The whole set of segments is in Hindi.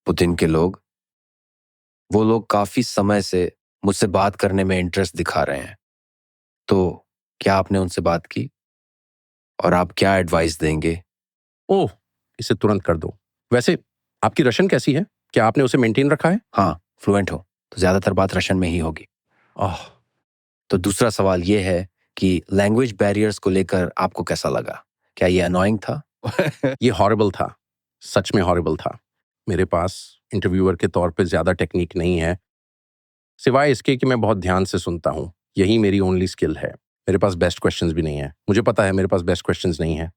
पुतिन के लोग, वो लोग काफी समय से मुझसे बात करने में इंटरेस्ट दिखा रहे हैं। तो क्या आपने उनसे बात की और आप क्या एडवाइस देंगे? ओह! इसे तुरंत कर दो। वैसे आपकी रशियन कैसी है? क्या आपने उसे मेंटेन रखा है? हाँ, फ्लुएंट हो तो ज्यादातर बात रशियन में ही होगी। आह! तो दूसरा सवाल ये है कि लैंग्वेज बैरियर्स को लेकर आपको कैसा लगा? क्या ये अनोइंग था? ये हॉरिबल था। सच में हॉरिबल था। मेरे पास इंटरव्यूअर के तौर पे ज़्यादा टेक्नीक नहीं है, सिवाय इसके कि मैं बहुत ध्यान से सुनता हूँ। यही मेरी ओनली स्किल है। मेरे पास बेस्ट क्वेश्चंस भी नहीं है। मुझे पता है मेरे पास बेस्ट क्वेश्चंस नहीं है।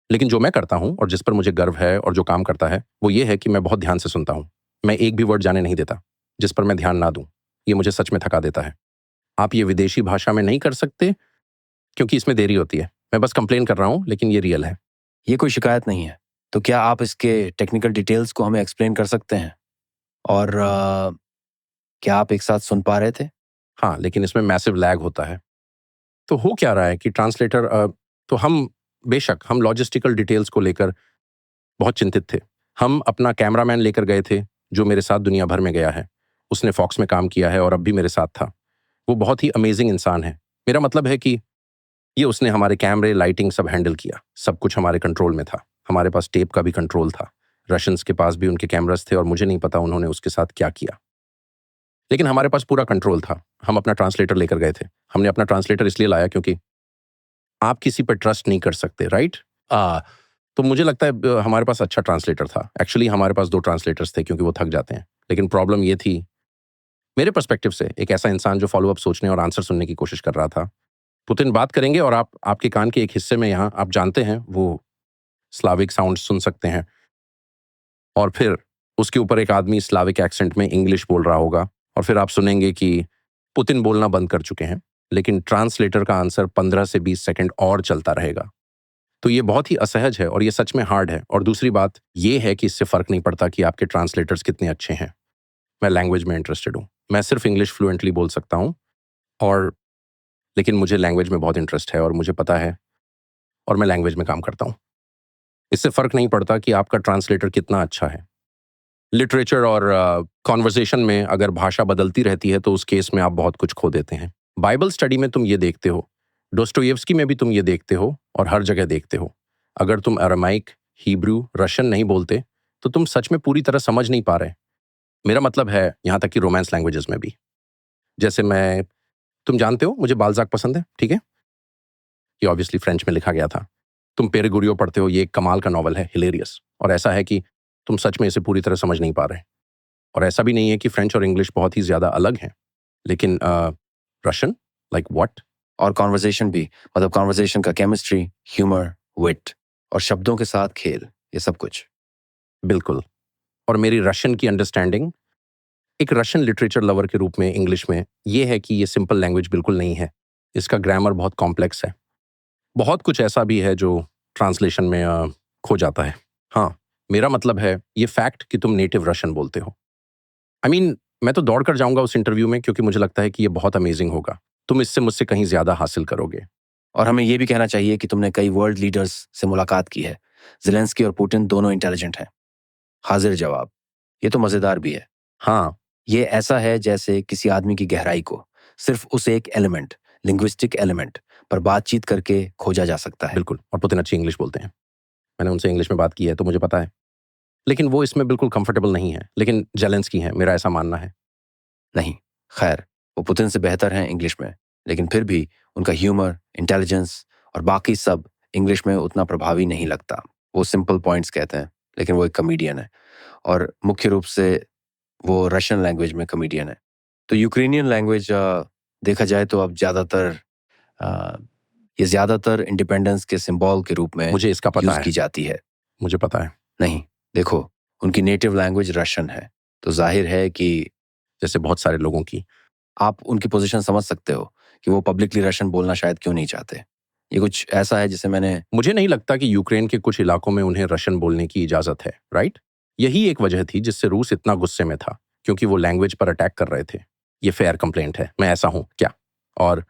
लेकिन जो मैं करता हूँ और जिस पर मुझे गर्व है और जो काम करता है, वो ये है कि मैं बहुत ध्यान से सुनता हूँ। मैं एक भी वर्ड जाने नहीं देता, जिस पर मैं ध्यान ना दूँ। ये मुझे सच में थका देता है। आप ये विदेशी भाषा में नहीं कर सकते, क्योंकि इसमें देरी होती है। मैं बस कंप्लेन कर रहा हूँ, लेकिन ये रियल है। ये कोई शिकायत नहीं है। तो क्या आप इसके टेक्निकल डिटेल्स को हमें एक्सप्लेन कर सकते हैं? और क्या आप एक साथ सुन पा रहे थे? हाँ, लेकिन इसमें मैसिव लैग होता है। तो हो क्या रहा है कि ट्रांसलेटर तो हम लॉजिस्टिकल डिटेल्स को लेकर बहुत चिंतित थे। हम अपना कैमरामैन लेकर गए थे, जो मेरे साथ दुनिया भर में गया है। उसने फॉक्स में काम किया है और अब भी मेरे साथ था। वो बहुत ही अमेजिंग इंसान है। मेरा मतलब है कि ये उसने हमारे कैमरे, लाइटिंग सब हैंडल किया। सब कुछ हमारे कंट्रोल में था। हमारे पास टेप का भी कंट्रोल था। रशियंस के पास भी उनके कैमरास थे और मुझे नहीं पता उन्होंने उसके साथ क्या किया। लेकिन हमारे पास पूरा कंट्रोल था। हम अपना ट्रांसलेटर लेकर गए थे। हमने अपना ट्रांसलेटर इसलिए लाया क्योंकि आप किसी पर ट्रस्ट नहीं कर सकते, राइट? तो मुझे लगता है हमारे पास अच्छा ट्रांसलेटर था। एक्चुअली हमारे पास 2 ट्रांसलेटर्स थे क्योंकि वो थक जाते हैं। लेकिन प्रॉब्लम ये थी, मेरे पर्सपेक्टिव से एक ऐसा इंसान जो फ़ॉलो अप सोचने और आंसर सुनने की कोशिश कर रहा था। पुतिन बात करेंगे और आपके कान के एक हिस्से में यहाँ आप जानते हैं वो स्लाविक साउंड सुन सकते हैं। और फिर उसके ऊपर एक आदमी स्लाविक एक्सेंट में इंग्लिश बोल रहा होगा और फिर आप सुनेंगे कि पुतिन बोलना बंद कर चुके हैं, लेकिन ट्रांसलेटर का आंसर 15 से 20 सेकंड और चलता रहेगा। तो ये बहुत ही असहज है और ये सच में हार्ड है। और दूसरी बात ये है कि इससे फ़र्क नहीं पड़ता कि आपके ट्रांसलेटर्स कितने अच्छे हैं। मैं लैंग्वेज में इंटरेस्टेड हूँ। मैं सिर्फ इंग्लिश फ्लुएंटली बोल सकता हूँ और लेकिन मुझे लैंग्वेज में बहुत इंटरेस्ट है और मुझे पता है और मैं लैंग्वेज में काम करता हूँ। इससे फ़र्क नहीं पड़ता कि आपका ट्रांसलेटर कितना अच्छा है। लिटरेचर और कॉन्वर्सेशन में अगर भाषा बदलती रहती है तो उस केस में आप बहुत कुछ खो देते हैं। बाइबल स्टडी में तुम ये देखते हो, डोस्टोयेव्स्की में भी तुम ये देखते हो और हर जगह देखते हो। अगर तुम अरामाइक, हिब्रू, रशियन नहीं बोलते, तो तुम सच में पूरी तरह समझ नहीं पा रहे। मेरा मतलब है यहाँ तक कि रोमांस लैंग्वेजेस में भी। जैसे तुम जानते हो मुझे बाल्ज़ाक पसंद है, ठीक है? ये ऑब्वियसली फ्रेंच में लिखा गया था। तुम पेरेगुरियो पढ़ते हो, ये एक कमाल का नॉवल है, हिलेरियस। और ऐसा है कि तुम सच में इसे पूरी तरह समझ नहीं पा रहे। और ऐसा भी नहीं है कि फ्रेंच और इंग्लिश बहुत ही ज़्यादा अलग हैं। लेकिन रशियन? Like what? और कॉन्वर्सेशन भी, मतलब कॉन्वर्सेशन का केमिस्ट्री, ह्यूमर, विट और शब्दों के साथ खेल, ये सब कुछ। बिल्कुल। और मेरी रशियन की अंडरस्टैंडिंग एक रशियन लिटरेचर लवर के रूप में इंग्लिश में ये है कि ये सिंपल लैंग्वेज बिल्कुल नहीं है। इसका ग्रामर बहुत कॉम्प्लेक्स है। बहुत कुछ ऐसा भी है जो ट्रांसलेशन में खो जाता है। हाँ, मेरा मतलब है ये फैक्ट कि तुम नेटिव रशियन बोलते हो। आई मीन मैं तो दौड़ कर जाऊँगा उस इंटरव्यू में क्योंकि मुझे लगता है कि ये बहुत अमेजिंग होगा। तुम इससे मुझसे कहीं ज़्यादा हासिल करोगे। और हमें ये भी कहना चाहिए कि तुमने कई वर्ल्ड लीडर्स से मुलाकात की है। ज़ेलेंस्की और पुतिन दोनों इंटेलिजेंट हैं। हाजिर जवाब। ये तो मज़ेदार भी है। हाँ, ये ऐसा है जैसे किसी आदमी की गहराई को सिर्फ उस एक एलिमेंट, लिंग्विस्टिक एलिमेंट पर बातचीत करके खोजा जा सकता है। बिल्कुल। और पुतिन अच्छी इंग्लिश बोलते हैं। मैंने उनसे इंग्लिश में बात की है तो मुझे पता है। लेकिन वो इसमें बिल्कुल कंफर्टेबल नहीं है। लेकिन ज़ेलेंस्की हैं, मेरा ऐसा मानना है। नहीं, खैर, वो पुतिन से बेहतर हैं इंग्लिश में, लेकिन फिर भी उनका ह्यूमर, इंटेलिजेंस और बाकी सब इंग्लिश में उतना प्रभावी नहीं लगता। वो सिंपल पॉइंट्स कहते हैं, लेकिन वो एक कॉमेडियन है और मुख्य रूप से वो रशियन लैंग्वेज में कॉमेडियन है। तो यूक्रेनियन लैंग्वेज देखा जाए तो अब अ, ये ज़्यादातर इंडिपेंडेंस के सिंबल के रूप में मुझे इसका पता यूज़ है। की जाती है। मुझे पता है। नहीं, देखो, उनकी नेटिव लैंग्वेज रशियन है, तो जाहिर है कि जैसे बहुत सारे लोगों की। आप उनकी पोजीशन समझ सकते हो कि वो पब्लिकली रशियन बोलना शायद क्यों नहीं चाहते। ये कुछ ऐसा है जिसे मैंने मुझे नहीं लगता कि यूक्रेन के कुछ इलाकों में उन्हें रशियन बोलने की इजाज़त है, राइट? यही एक वजह थी जिससे रूस इतना गुस्से में था, क्योंकि वो लैंग्वेज पर अटैक कर रहे थे। ये फेयर कंप्लेंट है, मैं ऐसा हूँ, क्या? और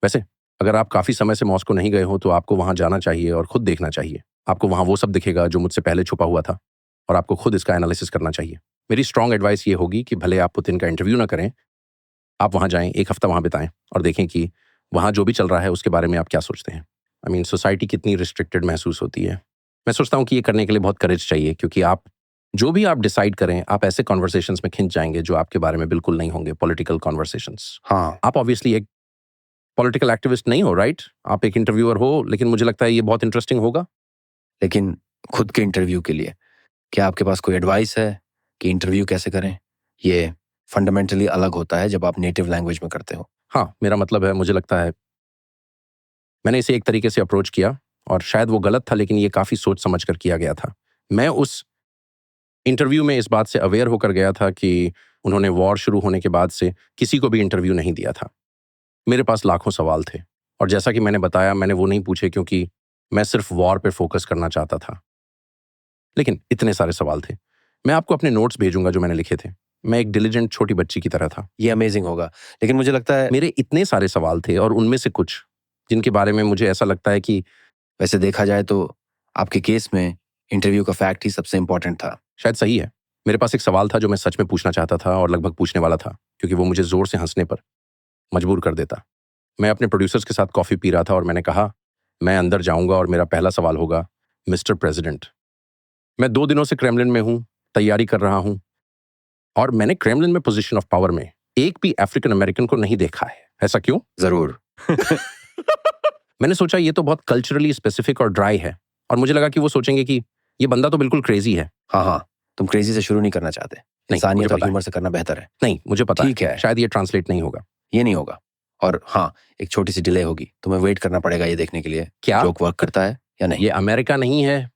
वैसे अगर आप काफ़ी समय से मॉस्को नहीं गए हो तो आपको वहाँ जाना चाहिए और खुद देखना चाहिए। आपको वहाँ वो सब दिखेगा जो मुझसे पहले छुपा हुआ था और आपको खुद इसका एनालिसिस करना चाहिए। मेरी स्ट्रॉन्ग एडवाइस ये होगी कि भले आप पुतिन का इंटरव्यू ना करें, आप वहाँ जाएं, 1 हफ्ता वहाँ बिताएं और देखें कि वहाँ जो भी चल रहा है उसके बारे में आप क्या सोचते हैं। आई मीन सोसाइटी कितनी रिस्ट्रिक्टेड महसूस होती है। मैं सोचता हूँ कि ये करने के लिए बहुत करेज चाहिए, क्योंकि आप जो भी आप डिसाइड करें, आप ऐसे कॉन्वर्सेशंस में खिंच जाएंगे जो आपके बारे में बिल्कुल नहीं होंगे, पॉलिटिकल कॉन्वर्सेशंस। हाँ, आप ऑब्वियसली एक पॉलिटिकल एक्टिविस्ट नहीं हो, राइट? आप एक इंटरव्यूअर हो, लेकिन मुझे लगता है ये बहुत इंटरेस्टिंग होगा। लेकिन खुद के इंटरव्यू के लिए क्या आपके पास कोई एडवाइस है कि इंटरव्यू कैसे करें? ये फंडामेंटली अलग होता है जब आप नेटिव लैंग्वेज में करते हो। हाँ, मेरा मतलब है, मुझे लगता है मैंने इसे एक तरीके से अप्रोच किया और शायद वो गलत था, लेकिन ये काफ़ी सोच समझ कर किया गया था। मैं उस इंटरव्यू में इस बात से अवेयर होकर गया था कि उन्होंने वॉर शुरू होने के बाद से किसी को भी इंटरव्यू नहीं दिया था। मेरे पास लाखों सवाल थे और जैसा कि मैंने बताया, मैंने वो नहीं पूछे क्योंकि मैं सिर्फ वॉर पे फोकस करना चाहता था। लेकिन इतने सारे सवाल थे। मैं आपको अपने नोट्स भेजूंगा जो मैंने लिखे थे। मैं एक डिलिजेंट छोटी बच्ची की तरह था। ये अमेजिंग होगा, लेकिन मुझे लगता है मेरे इतने सारे सवाल थे और उनमें से कुछ जिनके बारे में मुझे ऐसा लगता है कि वैसे देखा जाए तो आपके केस में इंटरव्यू का फैक्ट ही सबसे इंपॉर्टेंट था। शायद सही है। मेरे पास एक सवाल था जो मैं सच में पूछना चाहता था और लगभग पूछने वाला था, क्योंकि वो मुझे जोर से हंसने पर मजबूर कर देता। मैं अपने प्रोड्यूसर्स के साथ कॉफ़ी पी रहा था और मैंने कहा, मैं अंदर जाऊंगा और मेरा पहला सवाल होगा, मिस्टर प्रेसिडेंट, मैं 2 दिनों से क्रेमलिन में हूं, तैयारी कर रहा हूं, और मैंने क्रेमलिन में पोजीशन ऑफ पावर में एक भी अफ्रीकन अमेरिकन को नहीं देखा है। ऐसा क्यों? जरूर। मैंने सोचा ये तो बहुत कल्चरली स्पेसिफिक और ड्राई है, और मुझे लगा कि वो सोचेंगे कि ये बंदा तो बिल्कुल क्रेजी है। हाँ, तुम क्रेजी से शुरू नहीं करना चाहते। इंसानियत मुझे और पता है। ह्यूमर से करना बेहतर है। नहीं, मुझे पता ठीक है। शायद ये ट्रांसलेट नहीं होगा। ये नहीं होगा, और हाँ, एक छोटी सी डिले होगी। तुम्हें वेट करना पड़ेगा ये देखने के लिए क्या जोक वर्क करता है या नहीं। ये अमेरिका नहीं है